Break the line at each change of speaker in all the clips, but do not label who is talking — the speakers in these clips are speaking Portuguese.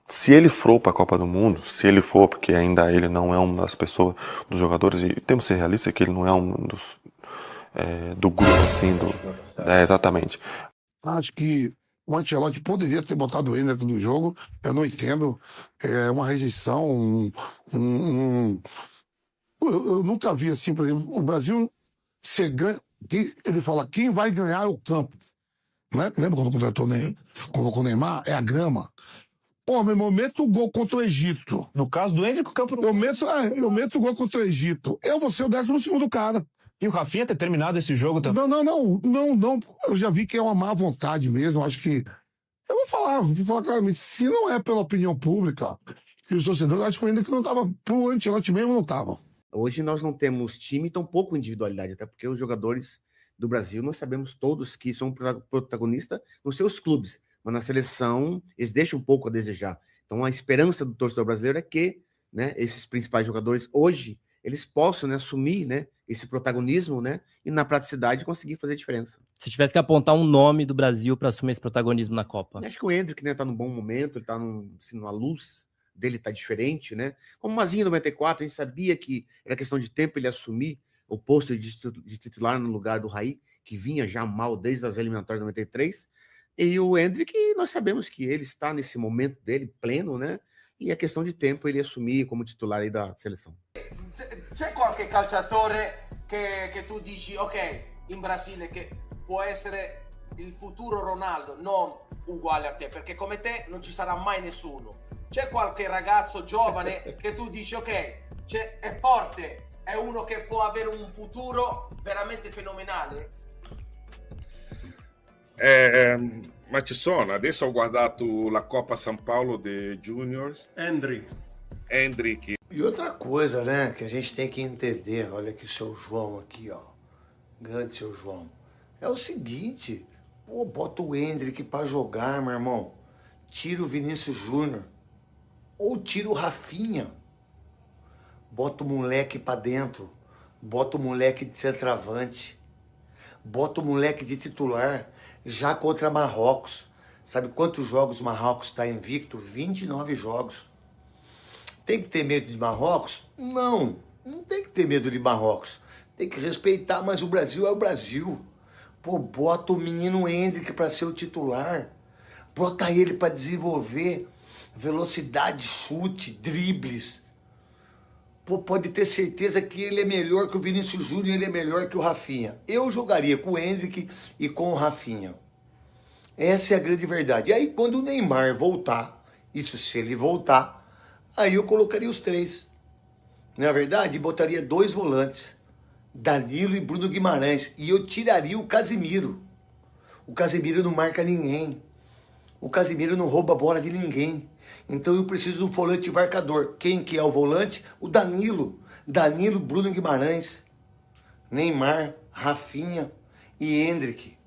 Se ele for para a Copa do Mundo, se ele for, porque ainda ele não é uma das pessoas, dos jogadores, e temos que ser realistas que ele não é um dos do grupo, assim, exatamente.
Acho que o Ancelotti poderia ter botado o Ender no jogo, eu não entendo, é uma rejeição, eu nunca vi assim, por exemplo, o Brasil ser grande, ele fala, quem vai ganhar é o campo, né? Lembra quando contratou colocou o Neymar? É a grama. Pô, meu irmão, eu meto o gol contra o Egito.
No caso do Ender, o campo não...
Eu meto o gol contra o Egito. Eu vou ser o 12º cara.
E o Rafinha ter terminado esse jogo também?
Não. Eu já vi que é uma má vontade mesmo. Acho que... Eu vou falar claramente. Se não é pela opinião pública, que os torcedores, acho que ainda que não tava... Pro Ancelotti mesmo não tava.
Hoje nós não temos time, tão pouco individualidade, até porque os jogadores do Brasil, nós sabemos todos que são protagonistas nos seus clubes. Mas na seleção, eles deixam um pouco a desejar. Então, a esperança do torcedor brasileiro é que, né, esses principais jogadores, hoje, eles possam, né, assumir, né, esse protagonismo, né, e na praticidade conseguir fazer diferença.
Se tivesse que apontar um nome do Brasil para assumir esse protagonismo na Copa.
Acho que o Endrick, né, tá num bom momento, ele tá assim, numa luz dele tá diferente, né? Como o Mazinho 94, a gente sabia que era questão de tempo ele assumir o posto de titular no lugar do Raí, que vinha já mal desde as eliminatórias de 93. E o Endrick, nós sabemos que ele está nesse momento dele, pleno, né? E é questão de tempo ele assumir como titular aí da seleção.
C'è qualche calciatore che tu dici, ok, in Brasile che può essere il futuro Ronaldo, non uguale a te, perché come te non ci sarà mai nessuno. C'è qualche ragazzo giovane che tu dici, ok, è forte, è uno che può avere un futuro veramente fenomenale?
Ma ci sono, adesso ho guardato la Coppa São Paulo de Juniors. Endrick.
E outra coisa, né, que a gente tem que entender, olha aqui o seu João aqui, ó, grande seu João, é o seguinte, pô, bota o Endrick pra jogar, meu irmão, tira o Vinícius Júnior, ou tira o Rafinha, bota o moleque pra dentro, bota o moleque de centroavante, bota o moleque de titular, já contra Marrocos. Sabe quantos jogos o Marrocos está invicto? 29 jogos. Tem que ter medo de Marrocos? Não tem que ter medo de Marrocos. Tem que respeitar, mas o Brasil é o Brasil. Pô, bota o menino Endrick para ser o titular. Bota ele para desenvolver velocidade, chute, dribles. Pô, pode ter certeza que ele é melhor que o Vinícius Júnior, ele é melhor que o Rafinha. Eu jogaria com o Endrick e com o Rafinha. Essa é a grande verdade. E aí, quando o Neymar voltar, isso se ele voltar, aí eu colocaria os três. Na verdade, botaria 2 volantes, Danilo e Bruno Guimarães, e eu tiraria o Casemiro. O Casemiro não marca ninguém. O Casemiro não rouba a bola de ninguém. Então eu preciso de um volante marcador. Quem que é o volante? O Danilo. Danilo, Bruno Guimarães, Neymar, Rafinha e Endrick.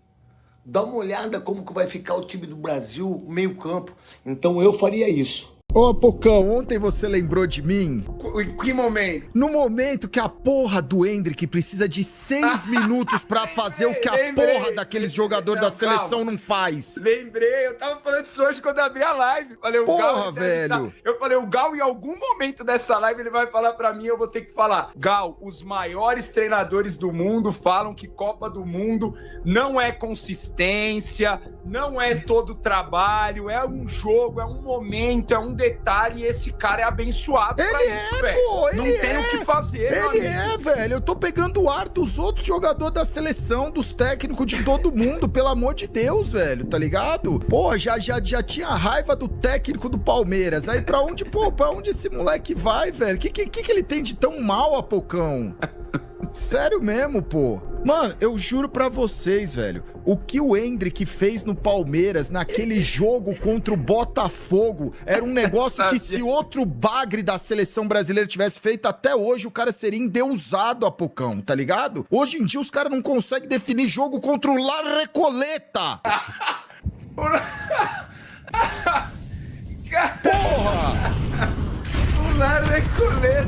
Dá uma olhada como que vai ficar o time do Brasil, meio campo. Então eu faria isso.
Ô, Pocão, ontem você lembrou de mim?
Em que momento?
No momento que a porra do Endrick precisa de 6 minutos pra fazer o que a porra daqueles jogadores da seleção não faz.
Lembrei, eu tava falando isso hoje quando eu abri a live. Falei,
porra,
Gal,
velho.
Eu falei, o Gal em algum momento dessa live ele vai falar pra mim, eu vou ter que falar. Gal, os maiores treinadores do mundo falam que Copa do Mundo não é consistência, não é todo trabalho, é um jogo, é um momento, é um detalhe, e esse cara é abençoado pra isso, velho. Não tem o que fazer,
Ele é, velho. Eu tô pegando o ar dos outros jogadores da seleção, dos técnicos de todo mundo, pelo amor de Deus, velho, tá ligado? Pô, já tinha raiva do técnico do Palmeiras. Aí pra onde esse moleque vai, velho? Que ele tem de tão mal, Apocão? Sério mesmo, pô. Mano, eu juro pra vocês, velho, o que o Endrick fez no Palmeiras naquele jogo contra o Botafogo era um negócio que se outro bagre da seleção brasileira tivesse feito até hoje, o cara seria endeusado, Apocão, tá ligado? Hoje em dia os caras não conseguem definir jogo contra o La Recoleta. Porra!
O La Recoleta,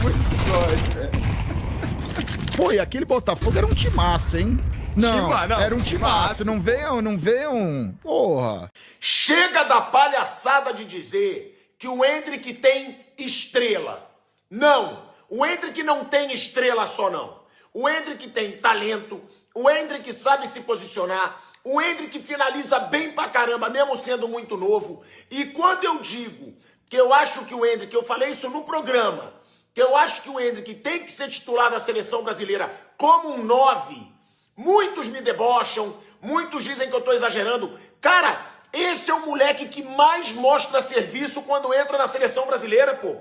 muito forte, velho.
Pô, e aquele Botafogo era um timaço, hein? Não, era um timaço. Não venham. Porra.
Chega da palhaçada de dizer que o Endrick tem estrela. Não, o Endrick não tem estrela só não. O Endrick tem talento, o Endrick sabe se posicionar, o Endrick finaliza bem pra caramba, mesmo sendo muito novo. E quando eu digo que eu acho que o Endrick, eu falei isso no programa, que eu acho que o Endrick tem que ser titular da seleção brasileira como um 9, muitos me debocham, muitos dizem que eu tô exagerando. Cara, esse é o moleque que mais mostra serviço quando entra na seleção brasileira, pô.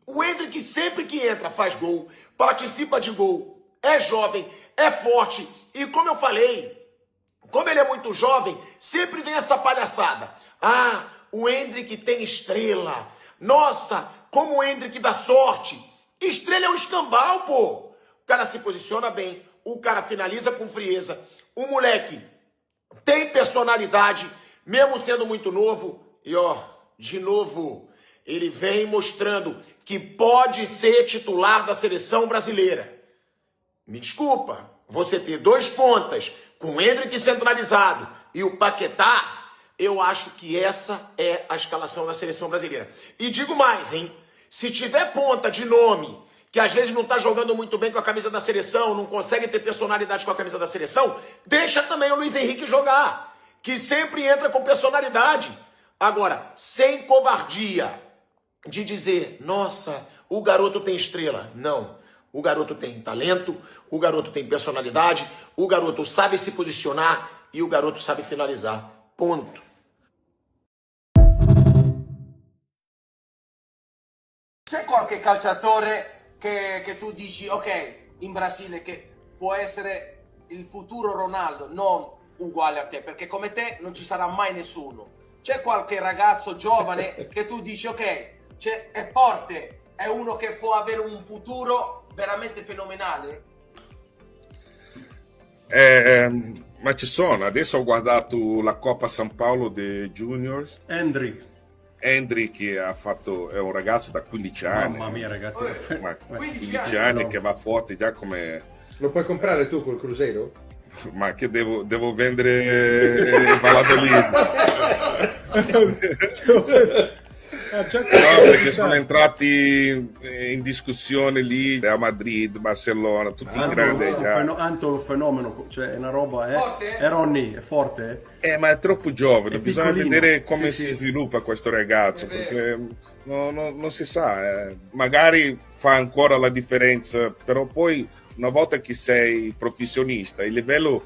O Endrick sempre que entra faz gol, participa de gol, é jovem, é forte. E como eu falei, como ele é muito jovem, sempre vem essa palhaçada. Ah, o Endrick tem estrela. Nossa, como o Endrick dá sorte. Estrela é um escambau, pô. O cara se posiciona bem, o cara finaliza com frieza. O moleque tem personalidade, mesmo sendo muito novo. E ó, de novo, ele vem mostrando que pode ser titular da seleção brasileira. Me desculpa, você ter 2 pontas com o Endrick centralizado e o Paquetá, eu acho que essa é a escalação da seleção brasileira. E digo mais, hein? Se tiver ponta de nome, que às vezes não tá jogando muito bem com a camisa da seleção, não consegue ter personalidade com a camisa da seleção, deixa também o Luiz Henrique jogar, que sempre entra com personalidade. Agora, sem covardia de dizer, nossa, o garoto tem estrela. Não. O garoto tem talento, o garoto tem personalidade, o garoto sabe se posicionar e o garoto sabe finalizar. Ponto.
C'è qualche calciatore che tu dici, ok, in Brasile che può essere il futuro Ronaldo, non uguale a te, perché come te non ci sarà mai nessuno. C'è qualche ragazzo giovane che tu dici, ok, è forte, è uno che può avere un futuro veramente fenomenale?
Ma ci sono, adesso ho guardato la Coppa San Paolo dei Juniors. Endrick che ha fatto, è un ragazzo da 15 anni.
Mamma mia ragazzi,
15 anni che va forte già come...
Lo puoi comprare tu col Cruzeiro?
Ma che devo vendere Valladolid? No, perché sono entrati in discussione lì Real Madrid, Barcellona, tutti in grande già.
Anto è un fenomeno, cioè è una roba, è Ronny, è forte.
Ma è troppo giovane, bisogna vedere come si sviluppa questo ragazzo, perché non si sa, magari fa ancora la differenza, però poi una volta che sei professionista, il livello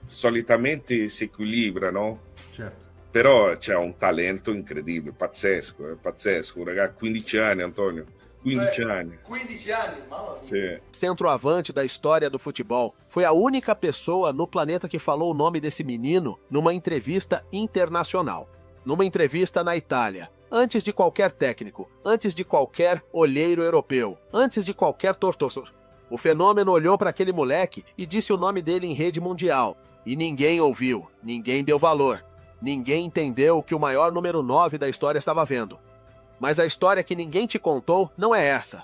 solitamente si equilibra, no?
Certo.
Però c'è un talento incredibile, pazzesco, un ragazzo, 15 anni, Antonio, 15 anni.
15 anni, mamma mia.
Sì.
Centroavante da história do futebol, foi a única pessoa no planeta que falou o nome desse menino numa entrevista internacional, numa entrevista na Itália, antes de qualquer técnico, antes de qualquer olheiro europeu, antes de qualquer torcedor. O fenômeno olhou para aquele moleque e disse o nome dele em rede mundial, e ninguém ouviu, ninguém deu valor. Ninguém entendeu o que o maior número 9 da história estava vendo. Mas a história que ninguém te contou não é essa.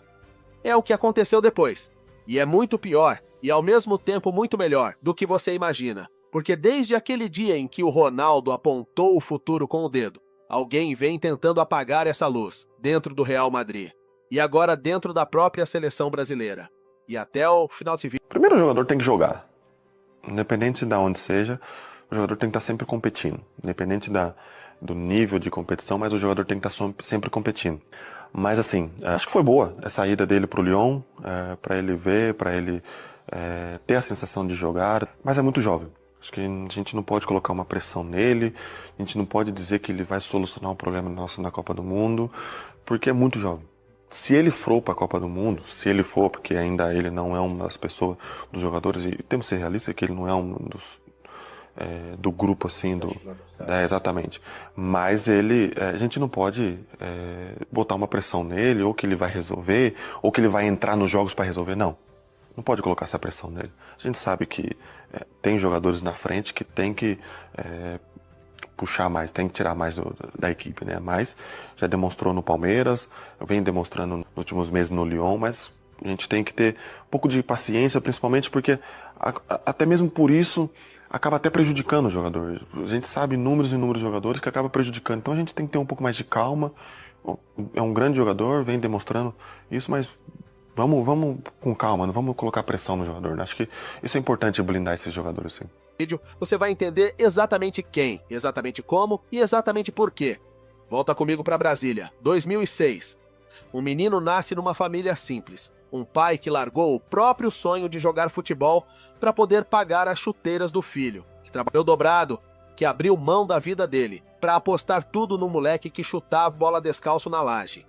É o que aconteceu depois. E é muito pior, e ao mesmo tempo muito melhor, do que você imagina. Porque desde aquele dia em que o Ronaldo apontou o futuro com o dedo, alguém vem tentando apagar essa luz dentro do Real Madrid. E agora dentro da própria seleção brasileira. E até o final desse vídeo.
Primeiro o jogador tem que jogar. Independente de onde seja, o jogador tem que estar sempre competindo, independente do nível de competição, mas o jogador tem que estar sempre competindo. Mas assim, acho que foi boa essa ida dele para o Lyon, para ele ver, para ele ter a sensação de jogar, mas é muito jovem. Acho que a gente não pode colocar uma pressão nele, a gente não pode dizer que ele vai solucionar um problema nosso na Copa do Mundo, porque é muito jovem. Se ele for para a Copa do Mundo, se ele for, porque ainda ele não é uma das pessoas, dos jogadores, e temos que ser realistas que ele não é um dos do grupo assim, exatamente. Mas ele, a gente não pode botar uma pressão nele, ou que ele vai resolver, ou que ele vai entrar nos jogos para resolver, não. Não pode colocar essa pressão nele. A gente sabe que tem jogadores na frente que tem que puxar mais, tem que tirar mais da equipe, né? Mas já demonstrou no Palmeiras, vem demonstrando nos últimos meses no Lyon, mas A gente tem que ter um pouco de paciência, principalmente porque até mesmo por isso acaba até prejudicando o jogador. A gente sabe números e números de jogadores que acaba prejudicando. Então a gente tem que ter um pouco mais de calma. É um grande jogador, vem demonstrando isso, mas vamos com calma, não vamos colocar pressão no jogador. Acho que isso é importante, blindar esses jogadores, sim.
Vídeo, você vai entender exatamente quem, exatamente como e exatamente por quê. Volta comigo para Brasília, 2006. Um menino nasce numa família simples. Um pai que largou o próprio sonho de jogar futebol para poder pagar as chuteiras do filho, que trabalhou dobrado, que abriu mão da vida dele para apostar tudo no moleque que chutava bola descalço na laje.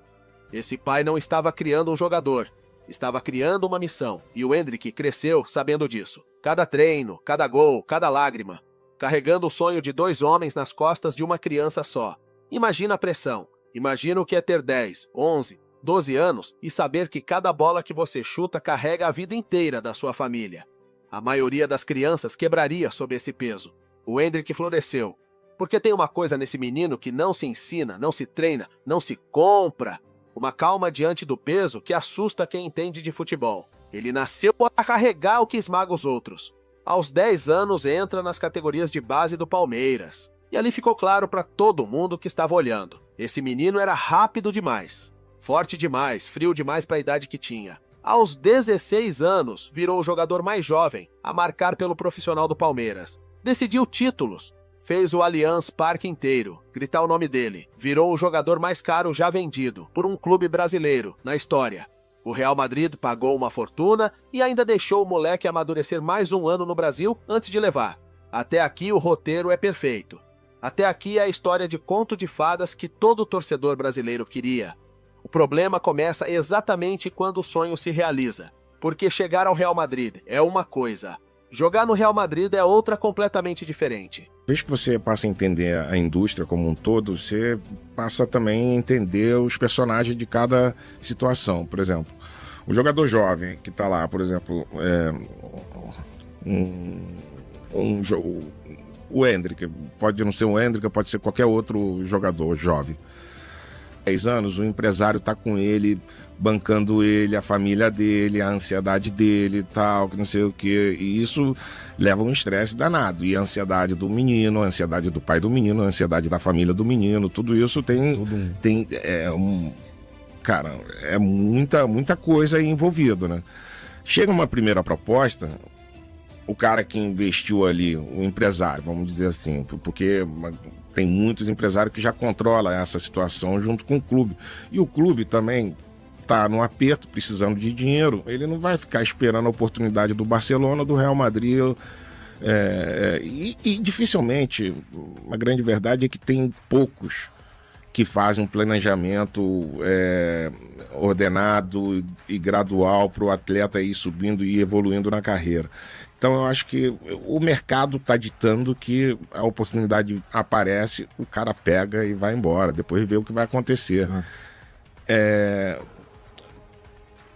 Esse pai não estava criando um jogador, estava criando uma missão, e o Endrick cresceu sabendo disso. Cada treino, cada gol, cada lágrima, carregando o sonho de 2 homens nas costas de uma criança só. Imagina a pressão, imagina o que é ter 10, 11, 12 anos e saber que cada bola que você chuta carrega a vida inteira da sua família. A maioria das crianças quebraria sob esse peso. O Endrick floresceu, porque tem uma coisa nesse menino que não se ensina, não se treina, não se compra. Uma calma diante do peso que assusta quem entende de futebol. Ele nasceu para carregar o que esmaga os outros. Aos 10 anos entra nas categorias de base do Palmeiras. E ali ficou claro para todo mundo que estava olhando. Esse menino era rápido demais, forte demais, frio demais para a idade que tinha. Aos 16 anos, virou o jogador mais jovem a marcar pelo profissional do Palmeiras. Decidiu títulos. Fez o Allianz Parque inteiro gritar o nome dele. Virou o jogador mais caro já vendido por um clube brasileiro na história. O Real Madrid pagou uma fortuna e ainda deixou o moleque amadurecer mais um ano no Brasil antes de levar. Até aqui o roteiro é perfeito. Até aqui é a história de conto de fadas que todo torcedor brasileiro queria. O problema começa exatamente quando o sonho se realiza. Porque chegar ao Real Madrid é uma coisa. Jogar no Real Madrid é outra completamente diferente.
Desde que você passa a entender a indústria como um todo, você passa também a entender os personagens de cada situação. Por exemplo, o jogador jovem que está lá, por exemplo, o Endrick, pode não ser o Endrick, pode ser qualquer outro jogador jovem. 10 anos, o empresário está com ele, bancando ele, a família dele, a ansiedade dele, tal, que não sei o que. E isso leva um estresse danado. E a ansiedade do menino, a ansiedade do pai do menino, a ansiedade da família do menino, tudo isso cara, é muita coisa aí envolvida, né? Chega uma primeira proposta, o cara que investiu ali, o empresário, vamos dizer assim, porque tem muitos empresários que já controlam essa situação junto com o clube. E o clube também está no aperto, precisando de dinheiro. Ele não vai ficar esperando a oportunidade do Barcelona, do Real Madrid. E dificilmente, a grande verdade é que tem poucos que fazem um planejamento ordenado e gradual para o atleta ir subindo e evoluindo na carreira. Então eu acho que o mercado está ditando que a oportunidade aparece, o cara pega e vai embora, depois vê o que vai acontecer.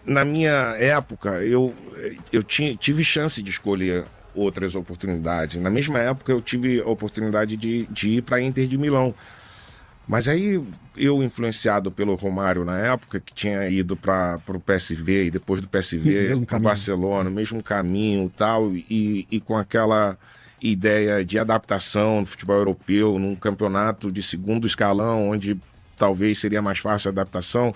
Na minha época, eu tive chance de escolher outras oportunidades. Na mesma época eu tive a oportunidade de ir para a Inter de Milão. Mas aí eu, influenciado pelo Romário na época, que tinha ido para o PSV e depois do PSV para o Barcelona, mesmo caminho tal, e com aquela ideia de adaptação do futebol europeu num campeonato de segundo escalão, onde talvez seria mais fácil a adaptação,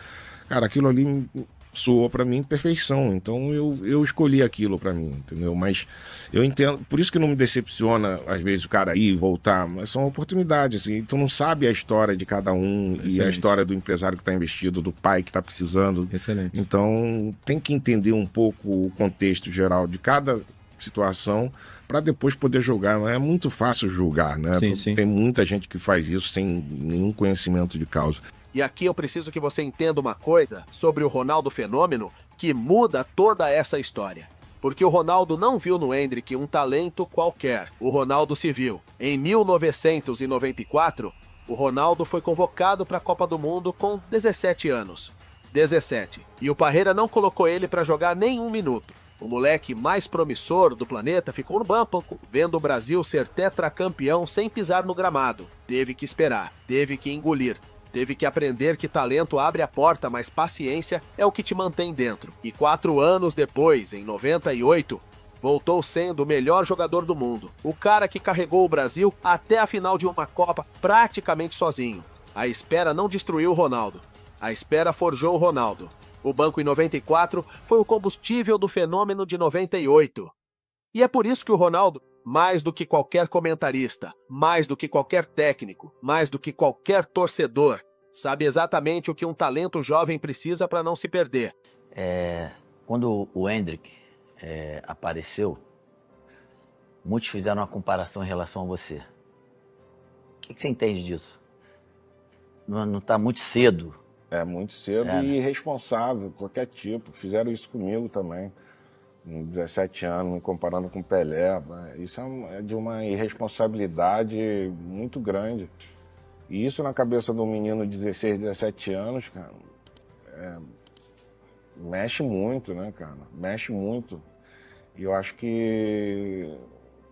cara, aquilo ali soou para mim perfeição, então eu escolhi aquilo para mim, entendeu? Mas eu entendo, por isso que não me decepciona às vezes o cara ir e voltar, mas são oportunidades, assim, tu não sabe a história de cada um. Excelente. E a história do empresário que está investido, do pai que está precisando.
Excelente.
Então tem que entender um pouco o contexto geral de cada situação para depois poder julgar. Não é muito fácil julgar, né?
Sim.
Tem muita gente que faz isso sem nenhum conhecimento de causa.
E aqui eu preciso que você entenda uma coisa sobre o Ronaldo Fenômeno que muda toda essa história. Porque o Ronaldo não viu no Endrick um talento qualquer. O Ronaldo se viu. Em 1994, o Ronaldo foi convocado para a Copa do Mundo com 17 anos. 17. E o Parreira não colocou ele para jogar nem um minuto. O moleque mais promissor do planeta ficou no banco, vendo o Brasil ser tetracampeão sem pisar no gramado. Teve que esperar, teve que engolir. Teve que aprender que talento abre a porta, mas paciência é o que te mantém dentro. E 4 anos depois, em 98, voltou sendo o melhor jogador do mundo. O cara que carregou o Brasil até a final de uma Copa praticamente sozinho. A espera não destruiu o Ronaldo. A espera forjou o Ronaldo. O banco em 94 foi o combustível do fenômeno de 98. E é por isso que o Ronaldo, mais do que qualquer comentarista, mais do que qualquer técnico, mais do que qualquer torcedor, sabe exatamente o que um talento jovem precisa para não se perder.
Quando o Endrick apareceu, muitos fizeram uma comparação em relação a você. O que você entende disso? Não está muito cedo?
É muito cedo e irresponsável, qualquer tipo. Fizeram isso comigo também. Com 17 anos, me comparando com Pelé. Isso é de uma irresponsabilidade muito grande. E isso na cabeça de um menino de 16, 17 anos, cara, mexe muito, né, cara? Mexe muito. E eu acho que...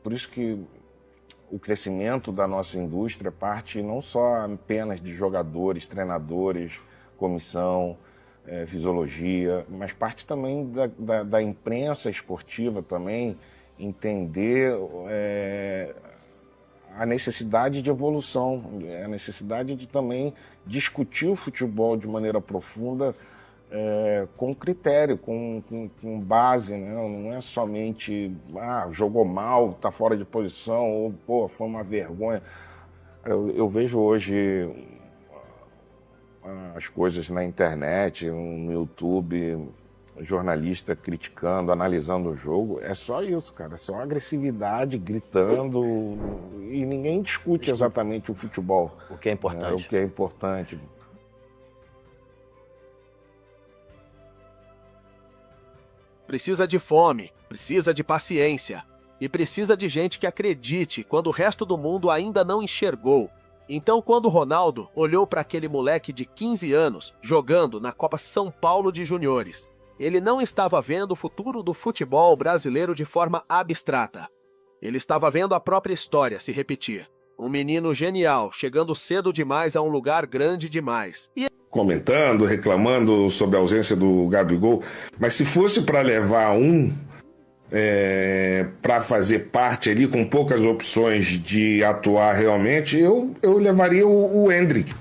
Por isso que o crescimento da nossa indústria parte não só apenas de jogadores, treinadores, comissão, fisiologia, mas parte também da imprensa esportiva também entender a necessidade de evolução, a necessidade de também discutir o futebol de maneira profunda, com critério, com base, né? Não é somente jogou mal, está fora de posição, ou pô, foi uma vergonha. Eu vejo hoje as coisas na internet, no YouTube, jornalista criticando, analisando o jogo, é só isso, cara, é só agressividade, gritando, e ninguém discute exatamente o futebol.
O que é importante.
O que é importante.
Precisa de fome, precisa de paciência, e precisa de gente que acredite quando o resto do mundo ainda não enxergou. Então, quando o Ronaldo olhou para aquele moleque de 15 anos jogando na Copa São Paulo de Juniores, ele não estava vendo o futuro do futebol brasileiro de forma abstrata. Ele estava vendo a própria história se repetir. Um menino genial, chegando cedo demais a um lugar grande demais.
Comentando, reclamando sobre a ausência do Gabigol, mas se fosse para levar para fazer parte ali com poucas opções de atuar realmente, eu levaria o Endrick,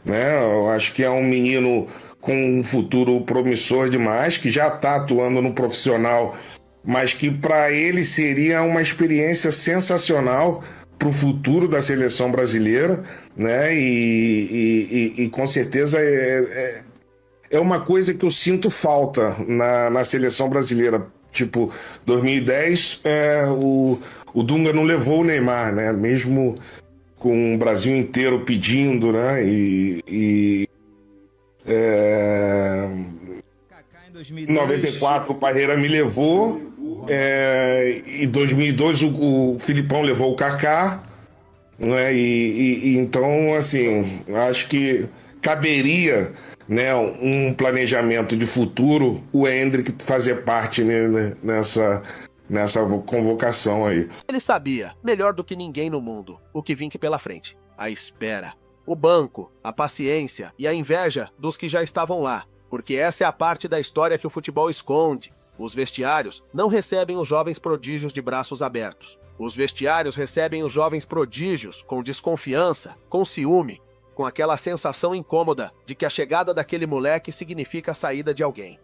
né? Eu acho que é um menino com um futuro promissor demais, que já está atuando no profissional, mas que para ele seria uma experiência sensacional para o futuro da seleção brasileira, né? E com certeza é uma coisa que eu sinto falta na seleção brasileira. Tipo, 2010, o Dunga não levou o Neymar, né? Mesmo com o Brasil inteiro pedindo, né? Em 94 o Parreira me levou, em 2002 o Filipão levou o Kaká, né? Então, assim, acho que caberia, né, um planejamento de futuro, o Endrick fazer parte, né, nessa convocação aí.
Ele sabia, melhor do que ninguém no mundo, o que vinha pela frente. A espera, o banco, a paciência e a inveja dos que já estavam lá. Porque essa é a parte da história que o futebol esconde. Os vestiários não recebem os jovens prodígios de braços abertos. Os vestiários recebem os jovens prodígios com desconfiança, com ciúme, com aquela sensação incômoda de que a chegada daquele moleque significa a saída de alguém.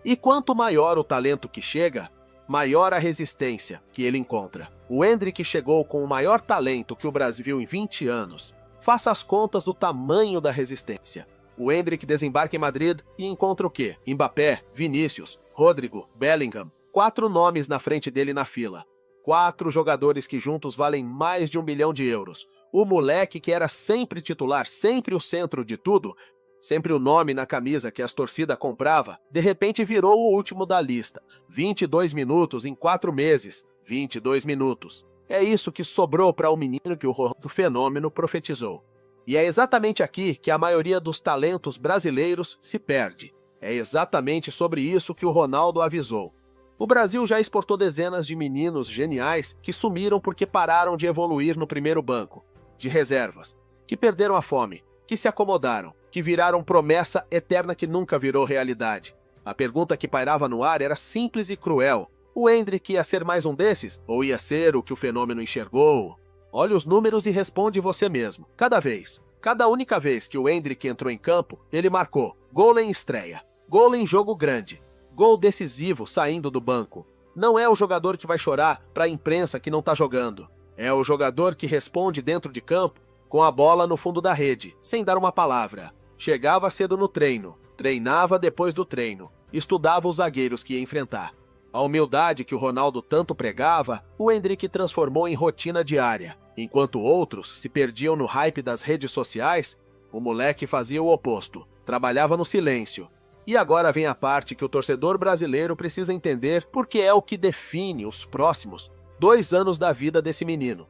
E quanto maior o talento que chega, maior a resistência que ele encontra. O Endrick chegou com o maior talento que o Brasil viu em 20 anos. Faça as contas do tamanho da resistência. O Endrick desembarca em Madrid e encontra o quê? Mbappé, Vinícius, Rodrigo, Bellingham. 4 nomes na frente dele na fila. 4 jogadores que juntos valem mais de 1 bilhão de euros. O moleque que era sempre titular, sempre o centro de tudo, sempre o nome na camisa que as torcidas comprava, de repente virou o último da lista. 22 minutos em 4 meses. 22 minutos. É isso que sobrou para o menino que o fenômeno profetizou. E é exatamente aqui que a maioria dos talentos brasileiros se perde. É exatamente sobre isso que o Ronaldo avisou. O Brasil já exportou dezenas de meninos geniais que sumiram porque pararam de evoluir no primeiro banco, de reservas, que perderam a fome, que se acomodaram, que viraram promessa eterna que nunca virou realidade. A pergunta que pairava no ar era simples e cruel. O Endrick ia ser mais um desses? Ou ia ser o que o fenômeno enxergou? Olha os números e responde você mesmo. Cada única vez que o Endrick entrou em campo, ele marcou gol em estreia, gol em jogo grande, gol decisivo saindo do banco. Não é o jogador que vai chorar para a imprensa que não tá jogando. É o jogador que responde dentro de campo com a bola no fundo da rede, sem dar uma palavra. Chegava cedo no treino, treinava depois do treino, estudava os zagueiros que ia enfrentar. A humildade que o Ronaldo tanto pregava, o Endrick transformou em rotina diária. Enquanto outros se perdiam no hype das redes sociais, o moleque fazia o oposto, trabalhava no silêncio. E agora vem a parte que o torcedor brasileiro precisa entender porque é o que define os próximos 2 anos da vida desse menino.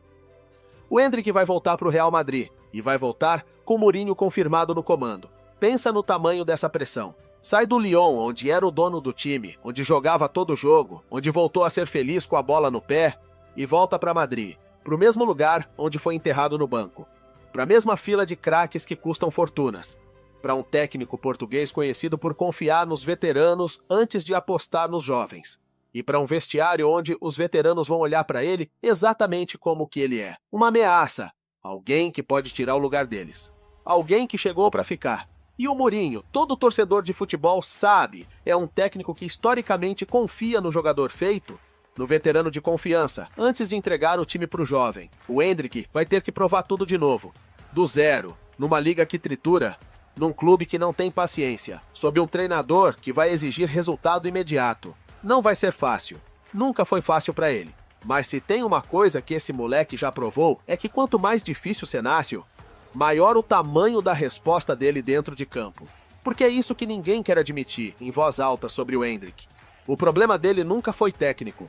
O Endrick vai voltar para o Real Madrid e vai voltar com Mourinho confirmado no comando. Pensa no tamanho dessa pressão. Sai do Lyon, onde era o dono do time, onde jogava todo jogo, onde voltou a ser feliz com a bola no pé, e volta para Madrid, para o mesmo lugar onde foi enterrado no banco, para a mesma fila de craques que custam fortunas, para um técnico português conhecido por confiar nos veteranos antes de apostar nos jovens, e para um vestiário onde os veteranos vão olhar para ele exatamente como que ele é, uma ameaça, alguém que pode tirar o lugar deles, alguém que chegou para ficar. E o Mourinho, todo torcedor de futebol sabe, é um técnico que historicamente confia no jogador feito, no veterano de confiança, antes de entregar o time para o jovem. O Endrick vai ter que provar tudo de novo, do zero, numa liga que tritura, num clube que não tem paciência, sob um treinador que vai exigir resultado imediato. Não vai ser fácil, nunca foi fácil para ele. Mas se tem uma coisa que esse moleque já provou, é que quanto mais difícil o cenário, maior o tamanho da resposta dele dentro de campo. Porque é isso que ninguém quer admitir em voz alta sobre o Endrick. O problema dele nunca foi técnico.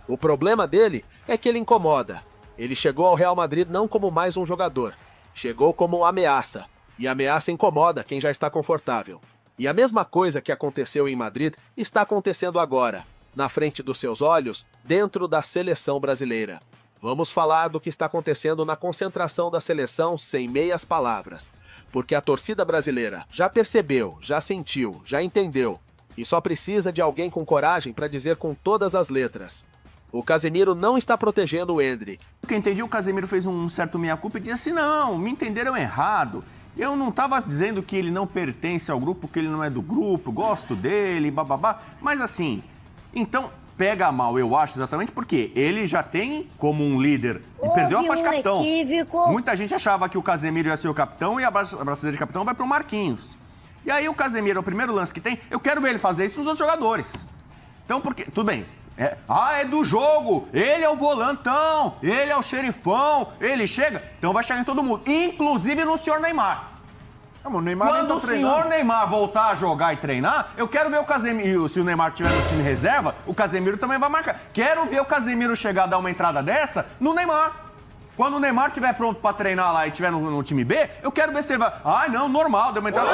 O problema dele é que ele incomoda. Ele chegou ao Real Madrid não como mais um jogador. Chegou como uma ameaça. E a ameaça incomoda quem já está confortável. E a mesma coisa que aconteceu em Madrid está acontecendo agora, na frente dos seus olhos, dentro da seleção brasileira. Vamos falar do que está acontecendo na concentração da seleção sem meias palavras. Porque a torcida brasileira já percebeu, já sentiu, já entendeu. E só precisa de alguém com coragem para dizer com todas as letras. O Casemiro não está protegendo o Endrick.
O que eu entendi, o Casemiro fez um certo meia-culpa e disse assim, não, me entenderam errado. Eu não estava dizendo que ele não pertence ao grupo, que ele não é do grupo, gosto dele, bababá. Mas assim, então pega mal, eu acho, exatamente porque ele já tem como um líder e perdeu a faixa de capitão. Equívoco. Muita gente achava que o Casemiro ia ser o capitão e a braçadeira de capitão vai pro Marquinhos. E aí o Casemiro, o primeiro lance que tem, eu quero ver ele fazer isso nos outros jogadores. Então, porque, tudo bem, é do jogo, ele é o volantão, ele é o xerifão, ele chega, então vai chegar em todo mundo, inclusive no senhor Neymar. Não, o Neymar quando o senhor Neymar voltar a jogar e treinar, eu quero ver o Casemiro, se o Neymar estiver no time reserva, o Casemiro também vai marcar. Quero ver o Casemiro chegar a dar uma entrada dessa no Neymar. Quando o Neymar estiver pronto pra treinar lá e estiver no time B, eu quero ver se ele vai... Ah, não, normal, deu uma entrada...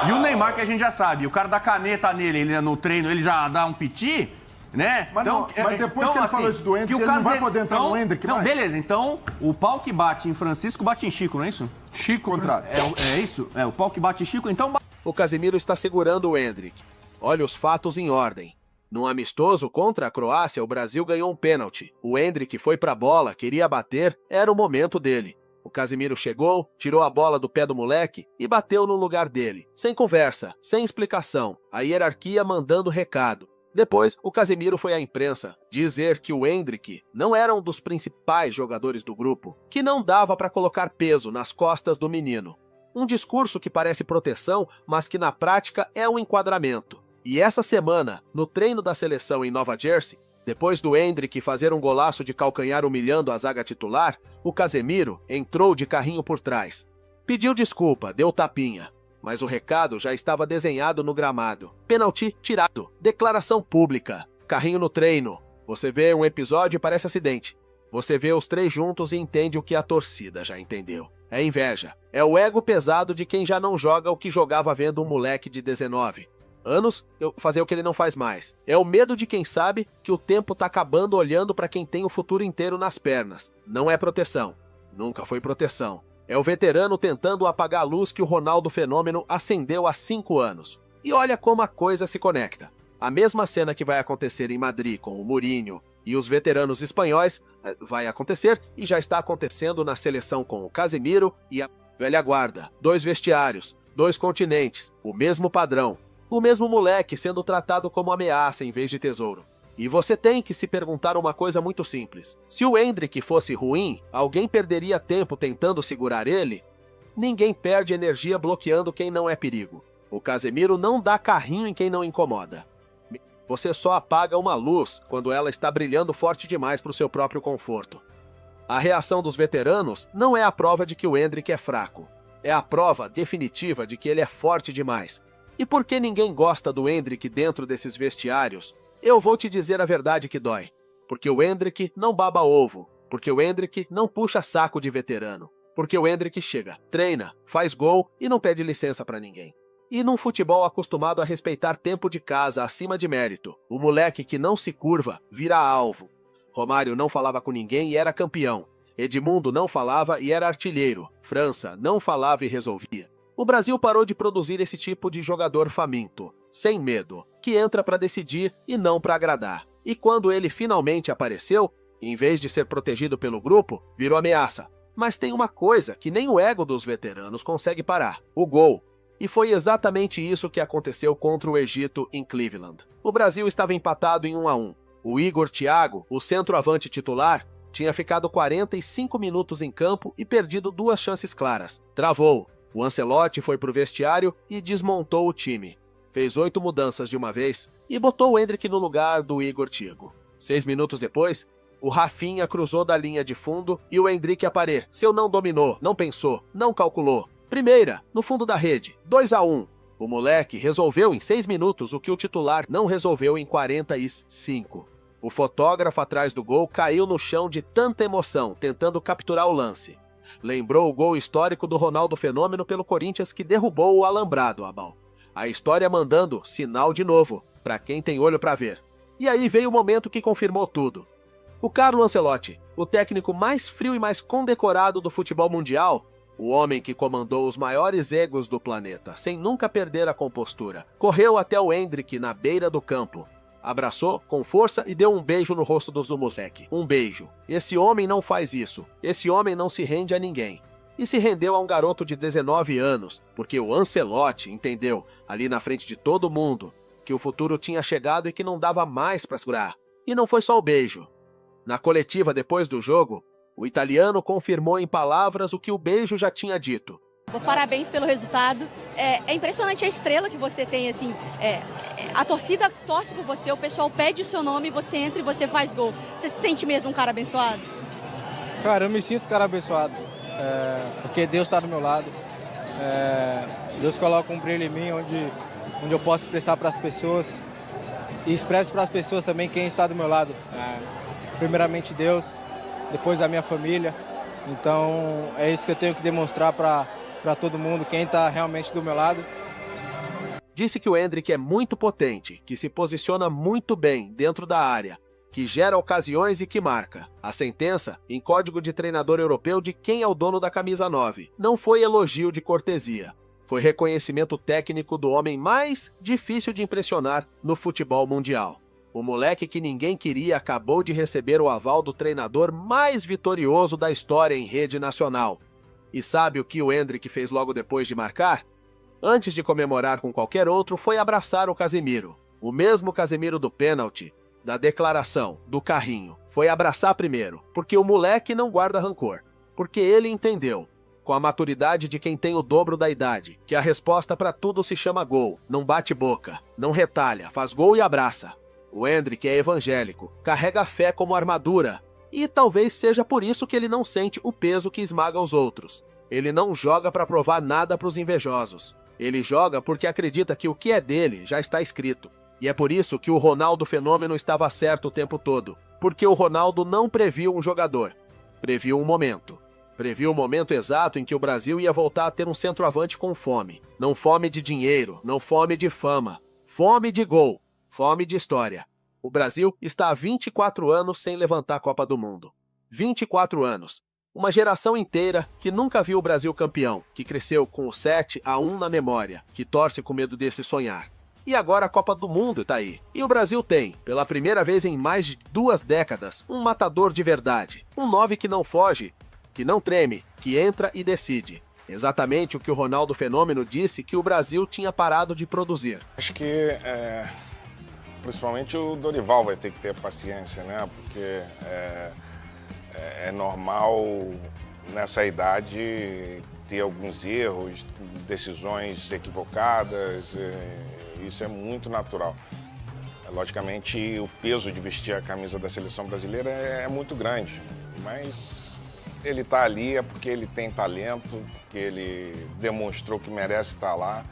E o Neymar, que a gente já sabe, o cara dá caneta nele, ele no treino, ele já dá um piti, né?
Mas, então, mas depois então, que ele falou isso do Endrick, ele não vai poder entrar no Endrick mais?
Não, beleza, então o pau que bate em Francisco bate em Chico, não é isso?
Chico, contrário.
É isso? É, o pau que bate em Chico, então...
O Casemiro está segurando o Endrick. Olha os fatos em ordem. Num amistoso contra a Croácia, o Brasil ganhou um pênalti. O Endrick foi pra bola, queria bater, era o momento dele. O Casemiro chegou, tirou a bola do pé do moleque e bateu no lugar dele. Sem conversa, sem explicação, a hierarquia mandando recado. Depois, o Casemiro foi à imprensa dizer que o Endrick não era um dos principais jogadores do grupo, que não dava para colocar peso nas costas do menino. Um discurso que parece proteção, mas que na prática é um enquadramento. E essa semana, no treino da seleção em Nova Jersey, depois do Endrick fazer um golaço de calcanhar humilhando a zaga titular, o Casemiro entrou de carrinho por trás. Pediu desculpa, deu tapinha. Mas o recado já estava desenhado no gramado. Pênalti tirado. Declaração pública. Carrinho no treino. Você vê um episódio e parece acidente. Você vê os três juntos e entende o que a torcida já entendeu. É inveja. É o ego pesado de quem já não joga o que jogava vendo um moleque de 19 anos fazer o que ele não faz mais. É o medo de quem sabe que o tempo tá acabando olhando para quem tem o futuro inteiro nas pernas. Não é proteção. Nunca foi proteção. É o veterano tentando apagar a luz que o Ronaldo Fenômeno acendeu há 5 anos. E olha como a coisa se conecta. A mesma cena que vai acontecer em Madrid com o Mourinho e os veteranos espanhóis vai acontecer e já está acontecendo na seleção com o Casemiro e a velha guarda. 2 vestiários, 2 continentes, o mesmo padrão. O mesmo moleque sendo tratado como ameaça em vez de tesouro. E você tem que se perguntar uma coisa muito simples. Se o Endrick fosse ruim, alguém perderia tempo tentando segurar ele? Ninguém perde energia bloqueando quem não é perigo. O Casemiro não dá carrinho em quem não incomoda. Você só apaga uma luz quando ela está brilhando forte demais para o seu próprio conforto. A reação dos veteranos não é a prova de que o Endrick é fraco. É a prova definitiva de que ele é forte demais. E por que ninguém gosta do Endrick dentro desses vestiários? Eu vou te dizer a verdade que dói. Porque o Endrick não baba ovo. Porque o Endrick não puxa saco de veterano. Porque o Endrick chega, treina, faz gol e não pede licença para ninguém. E num futebol acostumado a respeitar tempo de casa acima de mérito, o moleque que não se curva vira alvo. Romário não falava com ninguém e era campeão. Edmundo não falava e era artilheiro. França não falava e resolvia. O Brasil parou de produzir esse tipo de jogador faminto, sem medo, que entra para decidir e não para agradar. E quando ele finalmente apareceu, em vez de ser protegido pelo grupo, virou ameaça. Mas tem uma coisa que nem o ego dos veteranos consegue parar: o gol. E foi exatamente isso que aconteceu contra o Egito em Cleveland. O Brasil estava empatado em 1-1. O Igor Thiago, o centroavante titular, tinha ficado 45 minutos em campo e perdido 2 chances claras. Travou. O Ancelotti foi pro vestiário e desmontou o time. Fez 8 mudanças de uma vez e botou o Endrick no lugar do Igor Thiago. 6 minutos depois, o Rafinha cruzou da linha de fundo e o Endrick apareceu, não dominou, não pensou, não calculou. Primeira, no fundo da rede, 2-1. O moleque resolveu em 6 minutos o que o titular não resolveu em 45. O fotógrafo atrás do gol caiu no chão de tanta emoção, tentando capturar o lance. Lembrou o gol histórico do Ronaldo Fenômeno pelo Corinthians que derrubou o alambrado, Abal. A história mandando sinal de novo, para quem tem olho para ver. E aí veio o momento que confirmou tudo. O Carlo Ancelotti, o técnico mais frio e mais condecorado do futebol mundial, o homem que comandou os maiores egos do planeta, sem nunca perder a compostura, correu até o Endrick na beira do campo. Abraçou com força e deu um beijo no rosto do moleque. Um beijo. Esse homem não faz isso. Esse homem não se rende a ninguém. E se rendeu a um garoto de 19 anos, porque o Ancelotti entendeu, ali na frente de todo mundo, que o futuro tinha chegado e que não dava mais para segurar. E não foi só o beijo. Na coletiva depois do jogo, o italiano confirmou em palavras o que o beijo já tinha dito.
Parabéns pelo resultado. É impressionante a estrela que você tem, assim. A torcida torce por você, o pessoal pede o seu nome, você entra e você faz gol. Você se sente mesmo um cara abençoado?
Cara, eu me sinto um cara abençoado, porque Deus está do meu lado. Deus coloca um brilho em mim onde eu posso expressar para as pessoas e expresso para as pessoas também quem está do meu lado. Primeiramente Deus, depois a minha família. Então é isso que eu tenho que demonstrar para todo mundo, quem está realmente do meu lado.
Disse que o Endrick é muito potente, que se posiciona muito bem dentro da área, que gera ocasiões e que marca. A sentença, em código de treinador europeu de quem é o dono da camisa 9, não foi elogio de cortesia. Foi reconhecimento técnico do homem mais difícil de impressionar no futebol mundial. O moleque que ninguém queria acabou de receber o aval do treinador mais vitorioso da história em rede nacional. E sabe o que o Endrick fez logo depois de marcar? Antes de comemorar com qualquer outro, foi abraçar o Casemiro. O mesmo Casemiro do pênalti, da declaração, do carrinho. Foi abraçar primeiro, porque o moleque não guarda rancor. Porque ele entendeu, com a maturidade de quem tem o dobro da idade, que a resposta para tudo se chama gol, não bate boca, não retalha, faz gol e abraça. O Endrick é evangélico, carrega a fé como armadura, e talvez seja por isso que ele não sente o peso que esmaga os outros. Ele não joga para provar nada para os invejosos. Ele joga porque acredita que o que é dele já está escrito. E é por isso que o Ronaldo Fenômeno estava certo o tempo todo. Porque o Ronaldo não previu um jogador, previu um momento. Previu o momento exato em que o Brasil ia voltar a ter um centroavante com fome. Não fome de dinheiro, não fome de fama. Fome de gol. Fome de história. O Brasil está há 24 anos sem levantar a Copa do Mundo. 24 anos. Uma geração inteira que nunca viu o Brasil campeão, que cresceu com o 7-1 na memória, que torce com medo desse sonhar. E agora a Copa do Mundo tá aí. E o Brasil tem, pela primeira vez em mais de 2 décadas, um matador de verdade. Um 9 que não foge, que não treme, que entra e decide. Exatamente o que o Ronaldo Fenômeno disse que o Brasil tinha parado de produzir.
Acho que principalmente o Dorival vai ter que ter paciência, né? Porque é normal nessa idade ter alguns erros, decisões equivocadas, isso é muito natural. Logicamente, o peso de vestir a camisa da seleção brasileira é muito grande, mas ele está ali é porque ele tem talento, porque ele demonstrou que merece estar lá.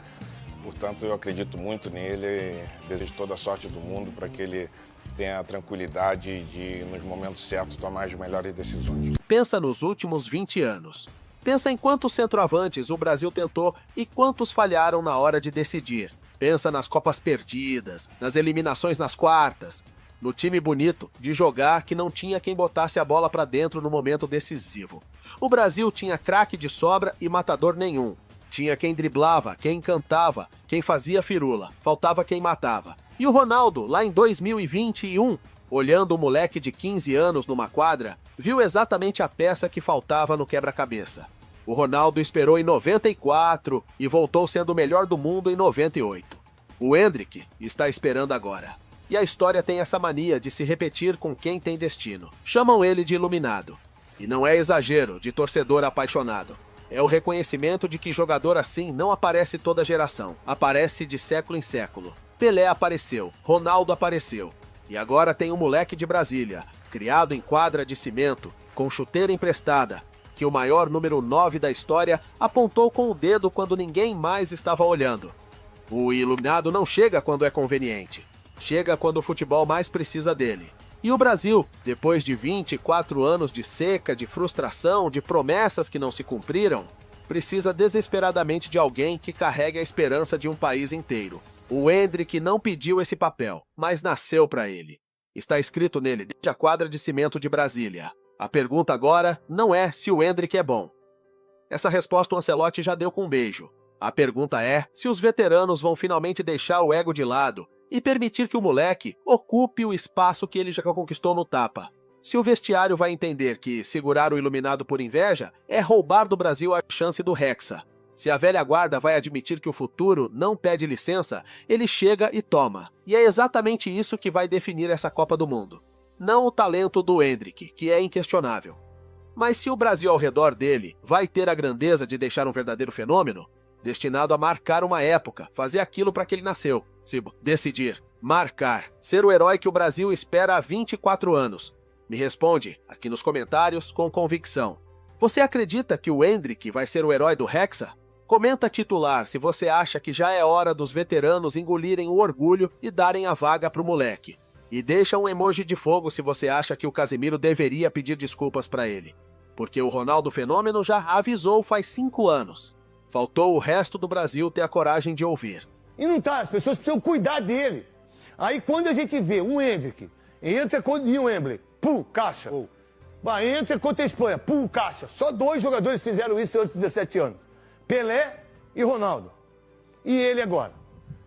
Portanto, eu acredito muito nele e desejo toda a sorte do mundo para que ele tenha a tranquilidade de, nos momentos certos, tomar as melhores decisões.
Pensa nos últimos 20 anos. Pensa em quantos centroavantes o Brasil tentou e quantos falharam na hora de decidir. Pensa nas Copas perdidas, nas eliminações nas quartas, no time bonito de jogar que não tinha quem botasse a bola para dentro no momento decisivo. O Brasil tinha craque de sobra e matador nenhum. Tinha quem driblava, quem cantava, quem fazia firula, faltava quem matava. E o Ronaldo, lá em 2021, olhando o moleque de 15 anos numa quadra, viu exatamente a peça que faltava no quebra-cabeça. O Ronaldo esperou em 94 e voltou sendo o melhor do mundo em 98. O Endrick está esperando agora. E a história tem essa mania de se repetir com quem tem destino. Chamam ele de iluminado. E não é exagero de torcedor apaixonado. É o reconhecimento de que jogador assim não aparece toda geração. Aparece de século em século. Pelé apareceu, Ronaldo apareceu. E agora tem um moleque de Brasília, criado em quadra de cimento, com chuteira emprestada, que o maior número 9 da história apontou com o dedo quando ninguém mais estava olhando. O iluminado não chega quando é conveniente. Chega quando o futebol mais precisa dele. E o Brasil, depois de 24 anos de seca, de frustração, de promessas que não se cumpriram, precisa desesperadamente de alguém que carregue a esperança de um país inteiro. O Endrick não pediu esse papel, mas nasceu para ele. Está escrito nele desde a quadra de cimento de Brasília. A pergunta agora não é se o Endrick é bom. Essa resposta o Ancelotti já deu com um beijo. A pergunta é se os veteranos vão finalmente deixar o ego de lado e permitir que o moleque ocupe o espaço que ele já conquistou no tapa. Se o vestiário vai entender que segurar o iluminado por inveja é roubar do Brasil a chance do Hexa. Se a velha guarda vai admitir que o futuro não pede licença, ele chega e toma. E é exatamente isso que vai definir essa Copa do Mundo. Não o talento do Endrick, que é inquestionável. Mas se o Brasil ao redor dele vai ter a grandeza de deixar um verdadeiro fenômeno, destinado a marcar uma época, fazer aquilo para que ele nasceu. Cibo, decidir, marcar, ser o herói que o Brasil espera há 24 anos. Me responde aqui nos comentários com convicção. Você acredita que o Endrick vai ser o herói do Hexa? Comenta titular se você acha que já é hora dos veteranos engolirem o orgulho e darem a vaga pro moleque. E deixa um emoji de fogo se você acha que o Casemiro deveria pedir desculpas para ele. Porque o Ronaldo Fenômeno já avisou faz 5 anos. Faltou o resto do Brasil ter a coragem de ouvir.
E não tá, as pessoas precisam cuidar dele. Aí quando a gente vê um Endrick, entra contra o Wembley, pum, caixa. Vai, entra contra a Espanha, pum, caixa. Só 2 jogadores fizeram isso antes de 17 anos. Pelé e Ronaldo. E ele agora.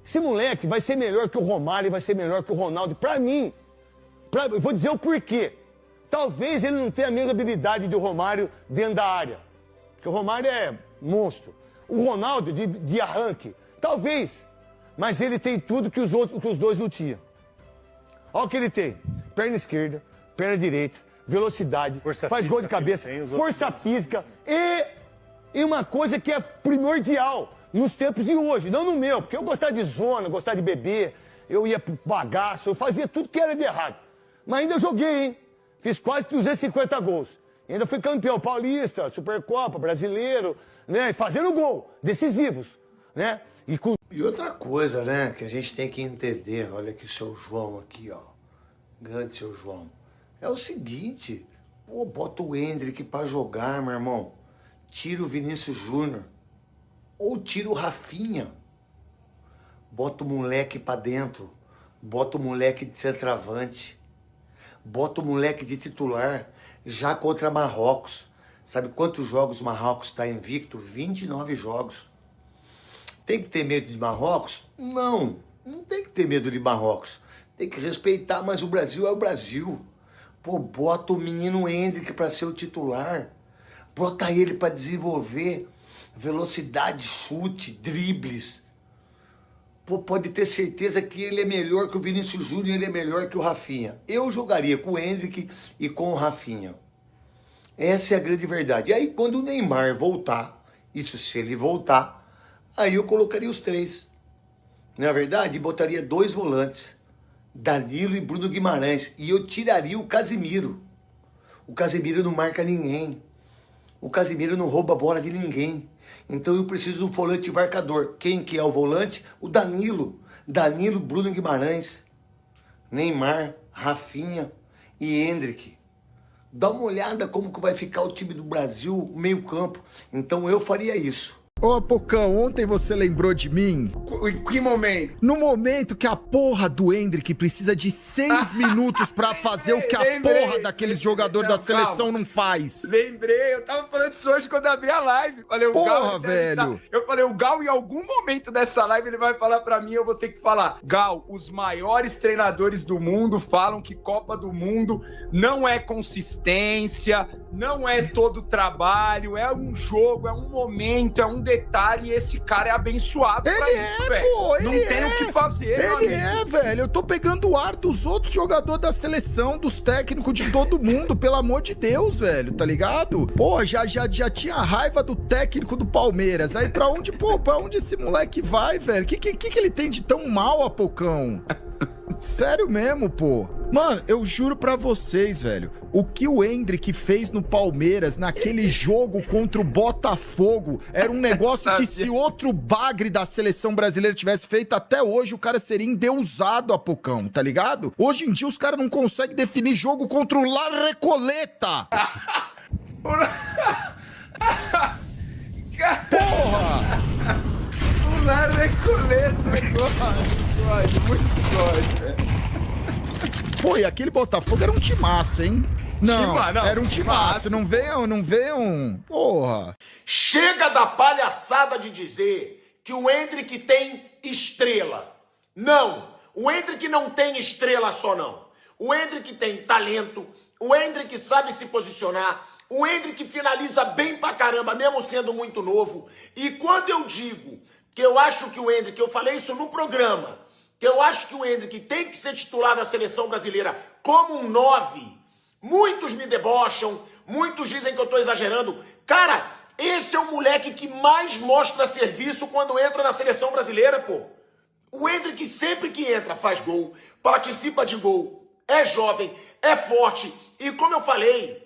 Esse moleque vai ser melhor que o Romário, vai ser melhor que o Ronaldo. Pra mim, eu vou dizer o porquê. Talvez ele não tenha a mesma habilidade do Romário dentro da área. Porque o Romário é monstro. O Ronaldo de arranque, talvez. Mas ele tem tudo que os dois não tinham. Olha o que ele tem. Perna esquerda, perna direita, velocidade, faz gol de cabeça, força física e uma coisa que é primordial nos tempos de hoje, não no meu, porque eu gostava de zona, gostava de beber, eu ia pro bagaço, eu fazia tudo que era de errado. Mas ainda joguei, hein? Fiz quase 250 gols. Ainda fui campeão paulista, Supercopa, brasileiro, né? Fazendo gol, decisivos, né?
E outra coisa, né, que a gente tem que entender, olha aqui o seu João aqui, ó, grande seu João, é o seguinte, pô, bota o Endrick pra jogar, meu irmão, tira o Vinícius Júnior, ou tira o Rafinha, bota o moleque pra dentro, bota o moleque de centroavante, bota o moleque de titular, já contra Marrocos, Sabe quantos jogos o Marrocos está invicto? 29 jogos. Tem que ter medo de Marrocos? Não, não tem que ter medo de Marrocos. Tem que respeitar, mas o Brasil é o Brasil. Pô, bota o menino Endrick para ser o titular. Bota ele para desenvolver velocidade, chute, dribles. Pô, pode ter certeza que ele é melhor que o Vinícius Júnior, ele é melhor que o Rafinha. Eu jogaria com o Endrick e com o Rafinha. Essa é a grande verdade. E aí, quando o Neymar voltar, isso se ele voltar, aí eu colocaria os 3. Na verdade, botaria 2 volantes, Danilo e Bruno Guimarães, e eu tiraria o Casemiro. O Casemiro não marca ninguém. O Casemiro não rouba a bola de ninguém. Então eu preciso de um volante marcador. Quem que é o volante? O Danilo. Danilo, Bruno Guimarães, Neymar, Rafinha e Endrick. Dá uma olhada como que vai ficar o time do Brasil, meio campo. Então eu faria isso.
Ô, Pocão, ontem você lembrou de mim?
Em que momento?
No momento que a porra do Endrick precisa de 6 minutos pra fazer o que a porra daqueles jogadores da seleção não faz.
Lembrei, eu tava falando isso hoje quando eu abri a live. Falei, o
Porra,
Gal,
velho.
Eu falei, o Gal, em algum momento dessa live, ele vai falar pra mim, eu vou ter que falar. Gal, os maiores treinadores do mundo falam que Copa do Mundo não é consistência, não é todo trabalho, é um jogo, é um momento, é um detalhe, e esse cara é abençoado pra isso, velho.
Pô,
não tem o que fazer,
Ele é, velho. Eu tô pegando o ar dos outros jogadores da seleção, dos técnicos, de todo mundo, pelo amor de Deus, velho, tá ligado? Pô, já tinha raiva do técnico do Palmeiras. Aí pra onde esse moleque vai, velho? Que ele tem de tão mal, Apocão? Sério mesmo, pô. Mano, eu juro pra vocês, velho, o que o Endrick fez no Palmeiras, naquele jogo contra o Botafogo, era um negócio que se outro bagre da seleção brasileira tivesse feito até hoje, o cara seria endeusado, Apocão, tá ligado? Hoje em dia os caras não conseguem definir jogo contra o La Recoleta. Porra!
O La Recoleta, muito gosto, velho.
Pô, e aquele Botafogo era um timaço, hein? Não, era um timaço, não venham. Porra.
Chega da palhaçada de dizer que o Endrick tem estrela. Não, o Endrick não tem estrela só não. O Endrick tem talento, o Endrick sabe se posicionar, o Endrick finaliza bem pra caramba, mesmo sendo muito novo. E quando eu digo que eu acho que o Endrick, eu falei isso no programa, que eu acho que o Endrick tem que ser titular da seleção brasileira como um 9. Muitos me debocham, muitos dizem que eu tô exagerando. Cara, esse é o moleque que mais mostra serviço quando entra na seleção brasileira, pô. O Endrick sempre que entra faz gol, participa de gol, é jovem, é forte. E como eu falei,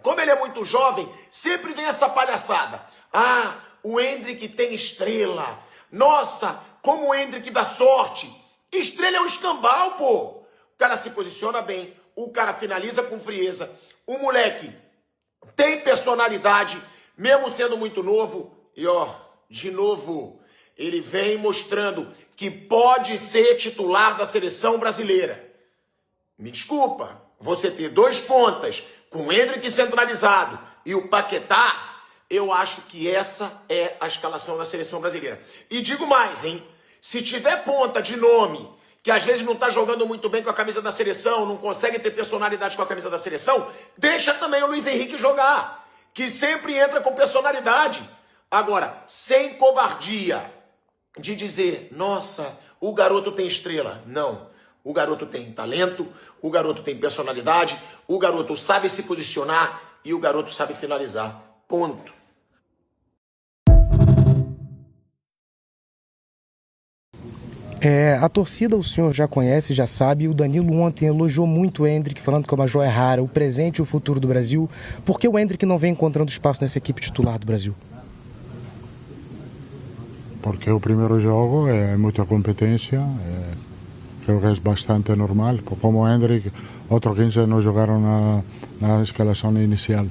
como ele é muito jovem, sempre vem essa palhaçada. Ah, o Endrick tem estrela. Nossa, como o Endrick dá sorte. Estrela é um escambau, pô. O cara se posiciona bem, o cara finaliza com frieza, o moleque tem personalidade, mesmo sendo muito novo. E ó, de novo, ele vem mostrando que pode ser titular da seleção brasileira. Me desculpa, você ter 2 pontas, com o Endrick centralizado e o Paquetá, eu acho que essa é a escalação da seleção brasileira. E digo mais, hein? Se tiver ponta de nome, que às vezes não tá jogando muito bem com a camisa da seleção, não consegue ter personalidade com a camisa da seleção, deixa também o Luiz Henrique jogar, que sempre entra com personalidade. Agora, sem covardia de dizer, nossa, o garoto tem estrela. Não, o garoto tem talento, o garoto tem personalidade, o garoto sabe se posicionar e o garoto sabe finalizar. Ponto.
A torcida o senhor já conhece, já sabe. O Danilo ontem elogiou muito o Endrick, falando que é uma joia rara, o presente e o futuro do Brasil. Por que o Endrick não vem encontrando espaço nessa equipe titular do Brasil?
Porque o primeiro jogo é muita competência, creio que é bastante normal. Como o Endrick, outros 15 não jogaram na escalação inicial.